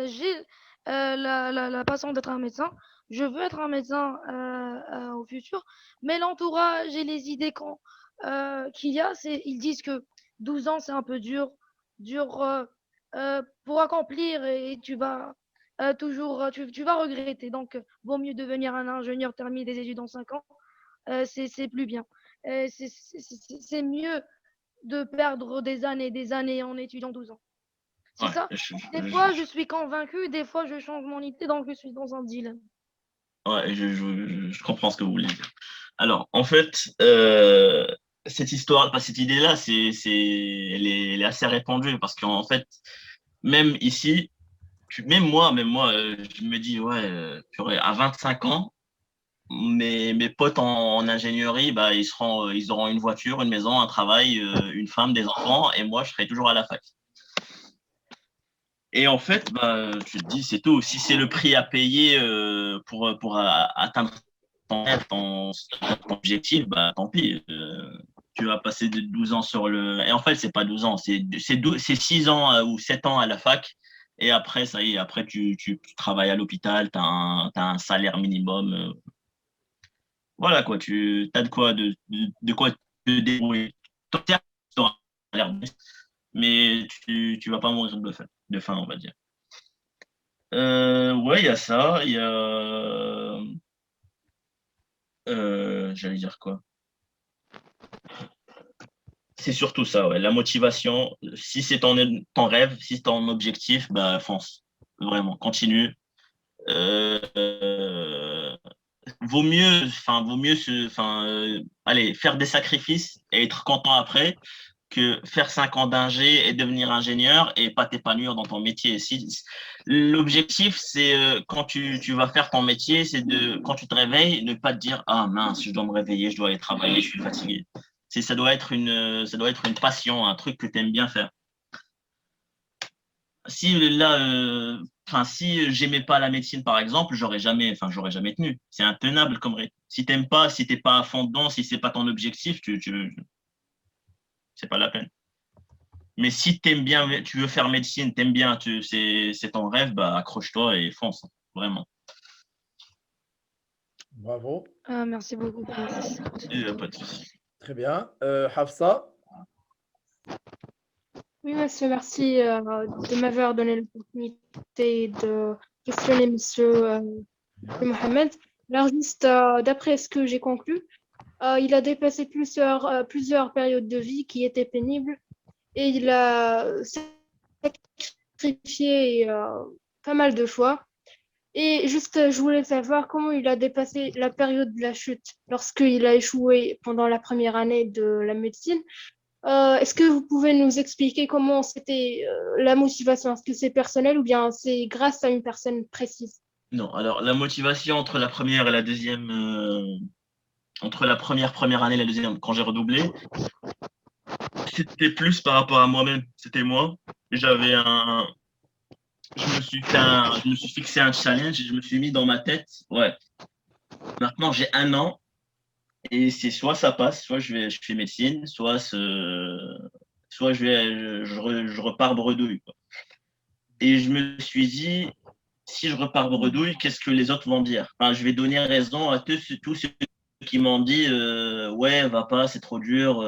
j'ai la passion d'être un médecin. Je veux être un médecin au futur, mais l'entourage et les idées qu'il y a, ils disent que 12 ans, c'est un peu dur pour accomplir et toujours, tu vas regretter. Donc, vaut mieux devenir un ingénieur, terminer des études en 5 ans, c'est plus bien. C'est mieux de perdre des années en étudiant 12 ans. C'est Ouais, ça. Des fois, je suis convaincue, des fois, je change mon idée, donc je suis dans un dilemme. je comprends ce que vous voulez dire. Alors, en fait, cette histoire, pas cette idée-là, elle est assez répandue parce qu'en fait, même ici, même moi, je me dis, ouais, purée, à 25 ans, mes potes en ingénierie, bah, ils auront une voiture, une maison, un travail, une femme, des enfants, et moi, je serai toujours à la fac. Et en fait, bah, tu te dis, c'est tout. Si c'est le prix à payer pour atteindre ton rêve, ton objectif, bah, tant pis. Tu vas passer de 12 ans sur le. Et en fait, c'est pas 12 ans, c'est 6 ans ou 7 ans à la fac. Et après, ça y est, après, tu travailles à l'hôpital, t'as un salaire minimum. Voilà, quoi, tu as de quoi te débrouiller. Certes, tu auras un salaire, mais tu vas pas mourir de faim, on va dire. Ouais, il y a ça, il y a. J'allais dire quoi? C'est surtout ça, ouais. La motivation, si c'est ton rêve, si c'est ton objectif, bah fonce. Vraiment, continue. Euh, vaut mieux allez, faire des sacrifices et être content après que faire 5 ans d'ingé et devenir ingénieur et pas t'épanouir dans ton métier. L'objectif, c'est quand tu vas faire ton métier, c'est quand tu te réveilles, ne pas te dire, ah mince, je dois me réveiller, je dois aller travailler, je suis fatigué. Ça doit être une passion, un truc que tu aimes bien faire. Si là, si j'aimais pas la médecine, par exemple, j'aurais jamais tenu. C'est intenable comme rythme. Si t'aimes pas, si t'es pas à fond dedans, si c'est pas ton objectif, c'est pas la peine. Mais si t'aimes bien, tu veux faire médecine, t'aimes bien, c'est ton rêve, bah accroche-toi et fonce, vraiment. Bravo. Merci beaucoup pour Pas de souci. Très bien. Hafsa? Oui, monsieur, merci de m'avoir donné l'opportunité de questionner monsieur Mohamed. Alors, juste d'après ce que j'ai conclu, il a dépassé plusieurs périodes de vie qui étaient pénibles et il a sacrifié pas mal de fois. Et juste, je voulais savoir comment il a dépassé la période de la chute lorsqu'il a échoué pendant la première année de la médecine. Est-ce que vous pouvez nous expliquer comment c'était la motivation? Est-ce que c'est personnel ou bien c'est grâce à une personne précise? Non, alors la motivation entre la première et la deuxième, entre la première année et la deuxième, quand j'ai redoublé, c'était plus par rapport à moi-même. C'était moi. J'avais un, je me suis fixé un challenge et je me suis mis dans ma tête, ouais, maintenant j'ai 1 an et c'est soit ça passe, je fais médecine, soit je repars bredouille, quoi. Et je me suis dit, si je repars bredouille, qu'est-ce que les autres vont dire? Enfin, je vais donner raison à tous ceux qui m'ont dit, ouais, va pas, c'est trop dur.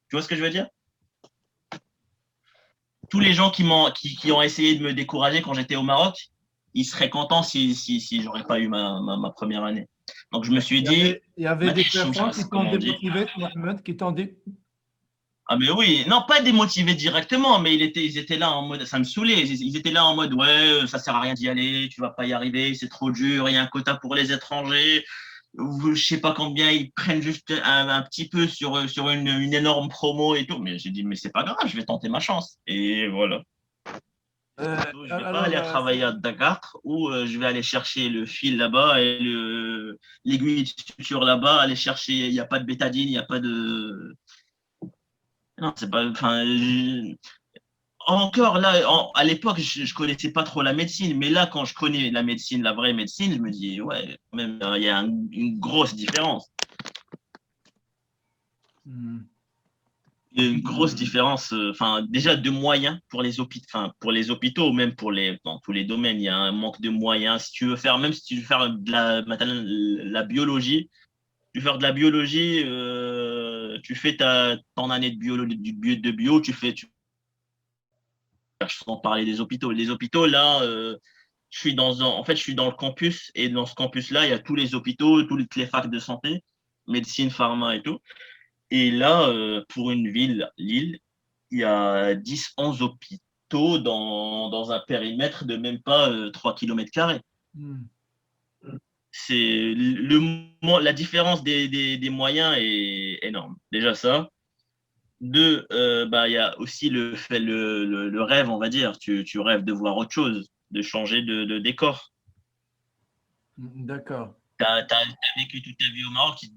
Tu vois ce que je veux dire? Tous les gens qui ont essayé de me décourager quand j'étais au Maroc, ils seraient contents si j'aurais pas eu ma première année. Donc je me suis dit, Il y avait des personnes qui t'ont comment on dit? démotivé, Mohamed, qui t'ont dit. Ah mais oui, non pas démotivés directement, mais ils étaient là en mode, ça me saoulait, ils étaient là en mode, ouais, ça sert à rien d'y aller, tu vas pas y arriver, c'est trop dur, il y a un quota pour les étrangers, ou je sais pas combien, ils prennent juste un petit peu sur une énorme promo et tout. Mais j'ai dit, mais c'est pas grave, je vais tenter ma chance. Et voilà. Je vais pas Alors, aller à travailler à Dakar ou je vais aller chercher le fil là-bas et l'aiguille de suture là-bas, aller chercher, il n'y a pas de bétadine, il n'y a pas de. Non, c'est pas. Enfin, encore là, à l'époque, je connaissais pas trop la médecine, mais là, quand je connais la médecine, la vraie médecine, je me dis, ouais, quand même, il y a une grosse différence. hmm. Il y a une grosse différence, enfin, déjà de moyens pour les hôpitaux ou même dans tous les domaines, il y a un manque de moyens. Si tu veux faire, même si tu veux faire maintenant, la biologie, tu veux faire de la biologie, tu fais ton année de bio, sans parler des hôpitaux. Les hôpitaux, là, en fait, je suis dans le campus et dans ce campus-là, il y a tous les hôpitaux, toutes les facs de santé, médecine, pharma et tout. Et là, pour une ville, Lille, il y a 10, 11 hôpitaux dans un périmètre de même pas 3 km². Hmm. C'est la différence des moyens est énorme. Déjà ça. Deux, bah, il y a aussi le rêve, on va dire. Tu rêves de voir autre chose, de changer de décor. D'accord. Tu as vécu toute ta vie au Maroc, tu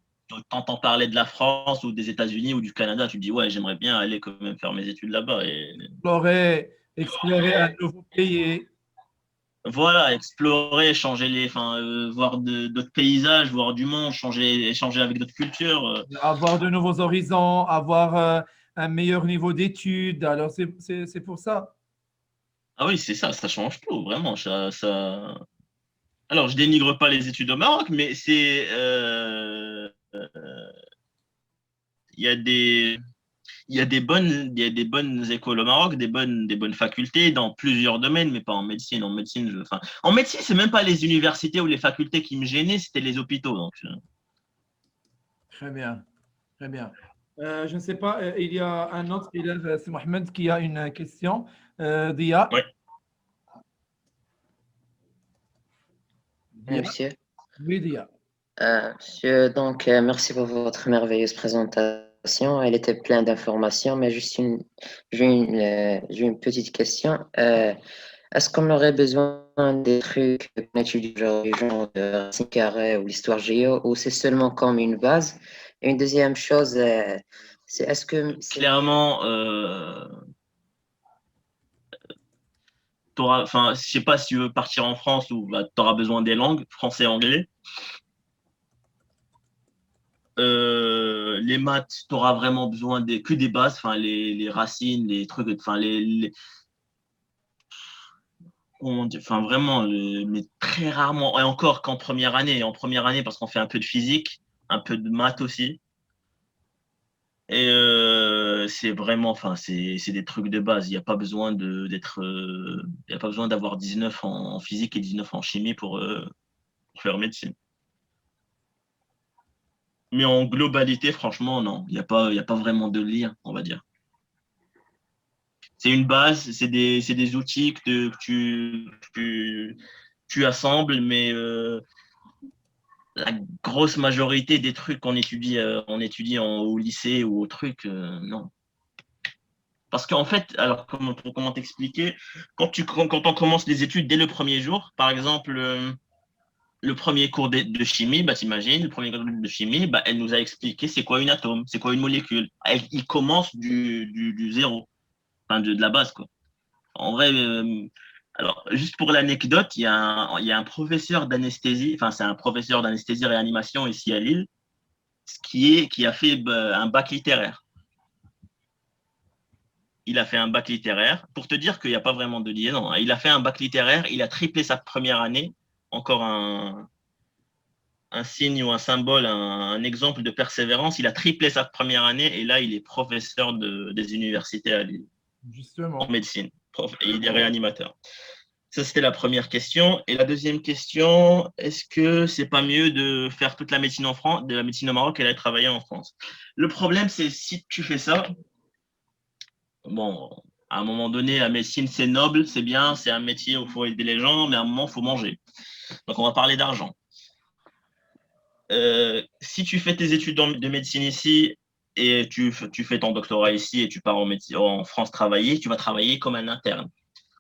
t'entends parler de la France ou des États-Unis ou du Canada, tu te dis, ouais, j'aimerais bien aller quand même faire mes études là-bas. Et Explorer un nouveau pays, voilà, explorer, voir d'autres paysages, voir du monde, échanger avec d'autres cultures. avoir de nouveaux horizons, avoir un meilleur niveau d'études. Alors, c'est pour ça. Ah oui, c'est ça, ça change tout, vraiment. Alors, je dénigre pas les études au Maroc, mais il y a il y a des bonnes écoles au Maroc, des bonnes facultés dans plusieurs domaines, mais pas en médecine. En médecine, c'est même pas les universités ou les facultés qui me gênaient, c'était les hôpitaux. Donc, Très bien. Très bien. Je ne sais pas, il y a un autre élève, c'est Mohamed, qui a une question. Dia. ouais. Dia. Monsieur. Oui, Dia. Monsieur, donc, merci pour votre merveilleuse présentation. Elle était pleine d'informations, mais j'ai une petite question. Est-ce qu'on aurait besoin des trucs qu'on étudie aujourd'hui, genre de racine carrée ou l'histoire géo, ou c'est seulement comme une base? Et une deuxième chose, c'est est-ce que c'est Clairement, je sais pas si tu veux partir en France ou bah, tu auras besoin des langues, français et anglais. Les maths, tu auras vraiment besoin que des bases, les racines, les trucs, comment dire, vraiment, mais très rarement, et encore qu'en première année, parce qu'on fait un peu de physique, un peu de maths aussi. Et c'est vraiment, c'est des trucs de base. Il n'y a pas besoin il y a pas besoin d'avoir 19 en physique et 19 en chimie pour faire médecine. Mais en globalité, franchement, non. Il y a pas vraiment de lien, on va dire. C'est une base, c'est des outils tu assembles, mais la grosse majorité des trucs on étudie au lycée ou au truc, non. Parce qu'en fait, alors comment t'expliquer, quand on commence les études dès le premier jour, par exemple, le premier cours de chimie, bah, t'imagines, le premier cours de chimie, bah, elle nous a expliqué c'est quoi une atome, c'est quoi une molécule. Il commence du zéro, de la base, quoi. En vrai, alors, juste pour l'anecdote, il y a un professeur d'anesthésie, enfin, c'est un professeur d'anesthésie réanimation ici à Lille, qui a fait bah, un bac littéraire. Il a fait un bac littéraire, pour te dire qu'il n'y a pas vraiment de liaison. Il a fait un bac littéraire, il a triplé sa première année, encore un signe ou un symbole, un exemple de persévérance. Il a triplé sa première année et là, il est professeur des universités à Lille, en Justement. médecine, et il est réanimateur. Ça, c'était la première question. Et la deuxième question, est-ce que c'est pas mieux de faire toute la médecine en France, de la médecine au Maroc et d'aller travailler en France? Le problème, c'est si tu fais ça, bon, à un moment donné, la médecine, c'est noble, c'est bien, c'est un métier où il faut aider les gens, mais à un moment, il faut manger. Donc, on va parler d'argent. Si tu fais tes études de médecine ici et tu fais ton doctorat ici et tu pars en France travailler, tu vas travailler comme un interne.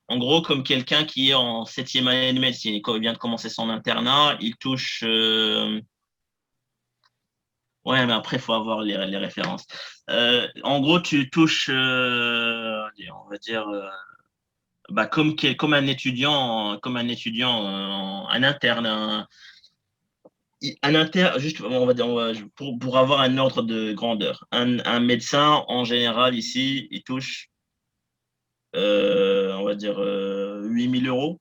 En gros, comme quelqu'un qui est en 7e année de médecine, il vient de commencer son internat, il touche. Ouais, mais après, il faut avoir les références. En gros, tu touches, on va dire, bah, comme un étudiant, un interne. juste, on va dire, pour avoir un ordre de grandeur, un médecin, en général, ici, il touche, on va dire, 8 000 €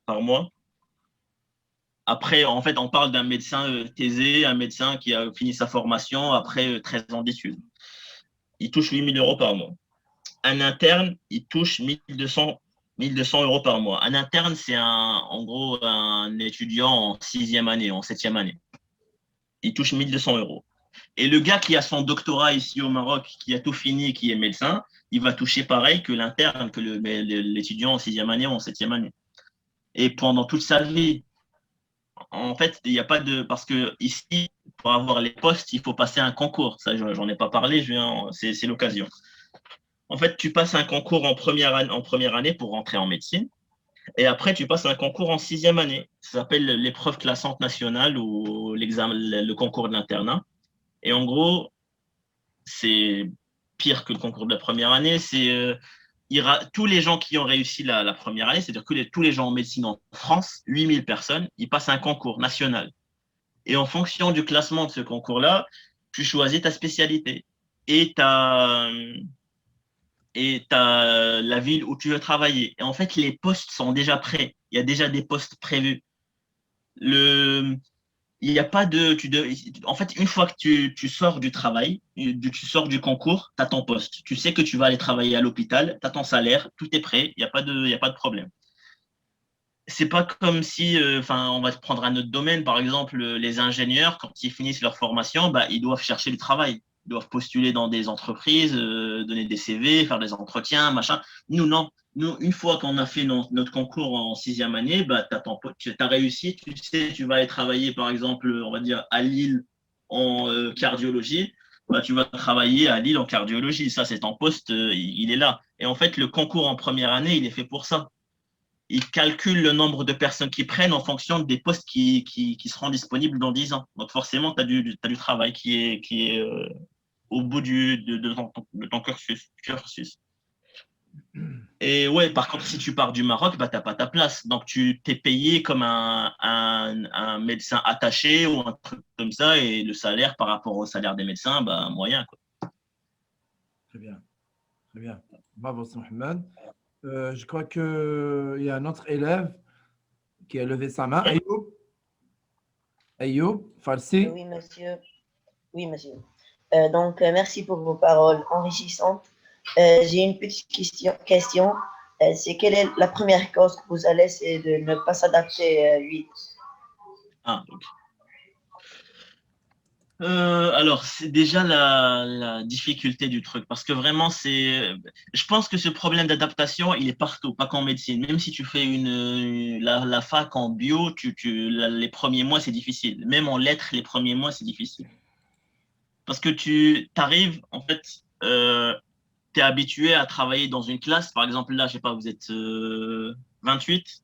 par mois. Après, en fait, on parle d'un médecin thésé, un médecin qui a fini sa formation après 13 ans d'études. Il touche 8 000 € par mois. Un interne, il touche 1 200 € par mois. Un interne, c'est en gros un étudiant en 6e année, en 7e année. Il touche 1 200 €. Et le gars qui a son doctorat ici au Maroc, qui a tout fini, qui est médecin, il va toucher pareil que l'interne, que l'étudiant en 6e année ou en 7e année. Et pendant toute sa vie, en fait, il n'y a pas de. Parce que ici, pour avoir les postes, il faut passer un concours. Ça, j'en ai pas parlé, c'est l'occasion. En fait, tu passes un concours en première année pour rentrer en médecine. Et après, tu passes un concours en 6e année. Ça s'appelle l'épreuve classante nationale ou le concours de l'internat. Et en gros, c'est pire que le concours de la première année. Tous les gens qui ont réussi la première année, c'est-à-dire que tous les gens en médecine en France, 8000 personnes, ils passent un concours national. Et en fonction du classement de ce concours-là, tu choisis ta spécialité et la ville où tu veux travailler. Et en fait, les postes sont déjà prêts. Il y a déjà des postes prévus. Il n'y a pas de. En fait, une fois que tu sors du travail, tu sors du concours, tu as ton poste. Tu sais que tu vas aller travailler à l'hôpital, tu as ton salaire, tout est prêt, il n'y a pas de problème. C'est pas comme si, on va prendre un autre domaine, par exemple, les ingénieurs, quand ils finissent leur formation, bah, ils doivent chercher du travail. Ils doivent postuler dans des entreprises, donner des CV, faire des entretiens, machin. Nous, non. Nous, une fois qu'on a fait notre concours en 6e année, bah, tu as réussi, tu sais, tu vas aller travailler, par exemple, on va dire, à Lille en cardiologie. Bah, tu vas travailler à Lille en cardiologie. Ça, c'est ton poste, il est là. Et en fait, le concours en première année, il est fait pour ça. Ils calculent le nombre de personnes qui prennent en fonction des postes qui seront disponibles dans 10 ans. Donc forcément, tu as du travail qui est au bout de ton cursus. Et ouais, par contre, si tu pars du Maroc, bah, tu n'as pas ta place. Donc tu t'es payé comme un médecin attaché ou un truc comme ça, et le salaire par rapport au salaire des médecins, bah, moyen, quoi. Très bien. Très bien. Bravo, Mohamed. Je crois qu'il y a un autre élève qui a levé sa main. Ayoub. Ayoub, Farsi. Oui, monsieur. Oui, monsieur. Donc, merci pour vos paroles enrichissantes. J'ai une petite question. C'est quelle est la première cause que vous allez, c'est de ne pas s'adapter vite? Ah, ok. Alors, c'est déjà la difficulté du truc, parce que vraiment, je pense que ce problème d'adaptation, il est partout, pas qu'en médecine. Même si tu fais la fac en bio, les premiers mois, c'est difficile. Même en lettres, les premiers mois, c'est difficile. Parce que tu arrives, en fait, tu es habitué à travailler dans une classe. Par exemple, là, je sais pas, vous êtes 28,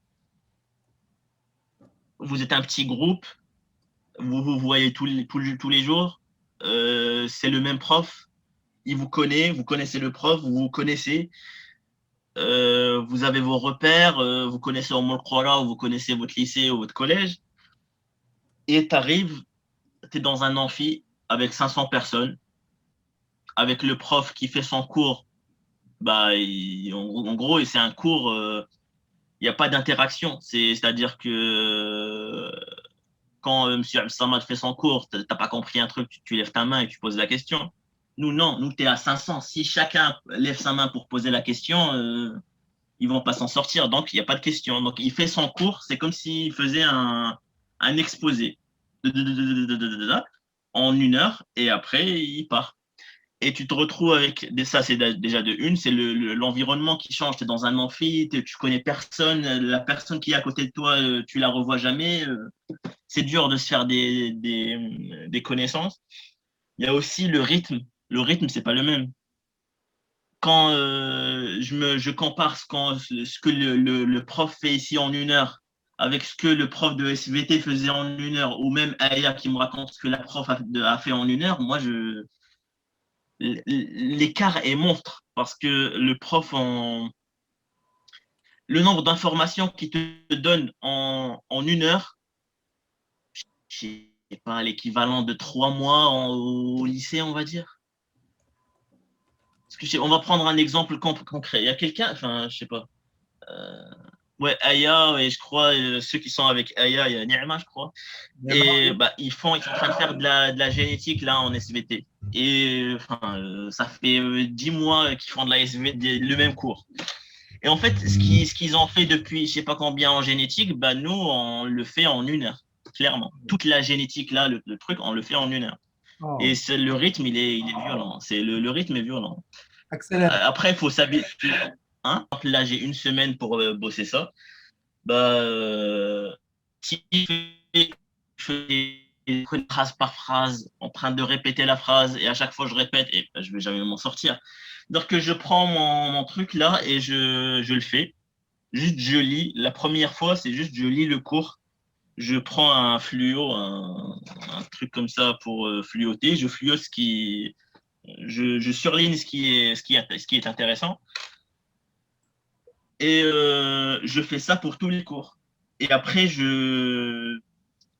vous êtes un petit groupe, vous voyez tous les jours, c'est le même prof, il vous connaît, vous connaissez le prof, vous vous connaissez, vous avez vos repères, vous connaissez au Qura, vous connaissez votre lycée ou votre collège, et tu arrives, tu es dans un amphi avec 500 personnes, avec le prof qui fait son cours, bah, en gros, c'est un cours, il n'y a pas d'interaction, c'est-à-dire que quand M. Samad fait son cours, tu n'as pas compris un truc, tu lèves ta main et tu poses la question. Nous, non, nous, tu es à 500. Si chacun lève sa main pour poser la question, ils ne vont pas s'en sortir. Donc, il n'y a pas de question. Donc, il fait son cours, c'est comme s'il faisait un exposé en 1 heure et après, il part. Et tu te retrouves avec, ça c'est déjà de une, c'est l'environnement qui change. Tu es dans un amphi, tu connais personne, la personne qui est à côté de toi, tu la revois jamais. C'est dur de se faire des connaissances. Il y a aussi le rythme. Le rythme, c'est pas le même. Quand je compare ce que le prof fait ici en 1 heure avec ce que le prof de SVT faisait en 1 heure, ou même Aya qui me raconte ce que la prof a fait en 1 heure, moi, l'écart est monstre parce que le prof, le nombre d'informations qu'il te donne en 1 heure, c'est pas l'équivalent de 3 mois au lycée, on va dire. Parce que on va prendre un exemple concret. Il y a quelqu'un, enfin, je sais pas. euh, ouais, Aya, et je crois, ceux qui sont avec Aya, il y a Nirma, je crois. Et bah, ils sont en train de faire de la génétique là en SVT. Et enfin, ça fait 10 mois qu'ils font de la SVT, le même cours. Et en fait, ce qu'ils ont fait depuis je sais pas combien en génétique, bah, nous, on le fait en 1 heure, clairement. Toute la génétique là, le truc, on le fait en 1 heure. Et Oh, le rythme, il est violent. Le rythme est violent. accélère. Après, il faut s'habituer. Hein? Là, j'ai 1 semaine pour bosser ça. Bah, si je fais phrase par phrase, en train de répéter la phrase, et à chaque fois je répète, et bah, je vais jamais m'en sortir. Donc, je prends mon truc là et je le fais. Juste, je lis. La première fois, c'est juste, je lis le cours. Je prends un fluo, un truc comme ça pour fluoter. Je fluote je surligne ce qui est intéressant. Et je fais ça pour tous les cours. Et après,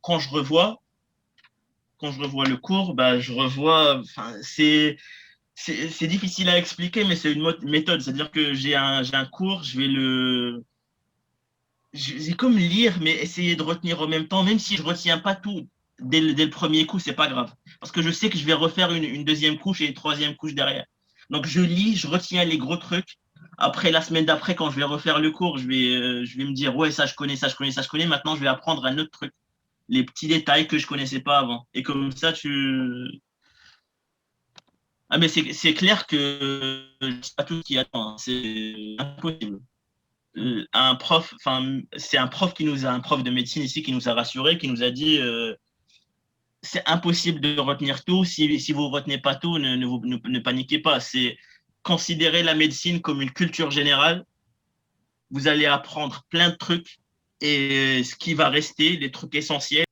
quand je revois, quand je revois le cours, bah, je revois. Enfin, c'est difficile à expliquer, mais c'est une méthode. C'est-à-dire que j'ai un cours, c'est comme lire, mais essayer de retenir en même temps, même si je retiens pas tout dès le premier coup, c'est pas grave. Parce que je sais que je vais refaire une deuxième couche et une troisième couche derrière. Donc je lis, je retiens les gros trucs. Après, la semaine d'après, quand je vais refaire le cours, je vais me dire, ouais, ça je connais, ça je connais, ça je connais. Maintenant, je vais apprendre un autre truc. Les petits détails que je connaissais pas avant. Et comme ça, Ah, mais c'est clair que c'est pas tout qui attend, hein. C'est impossible. Un prof, enfin, c'est un prof de médecine ici qui nous a rassuré, qui nous a dit c'est impossible de retenir tout. Si vous ne retenez pas tout, ne paniquez pas. C'est considérer la médecine comme une culture générale. Vous allez apprendre plein de trucs et ce qui va rester, les trucs essentiels.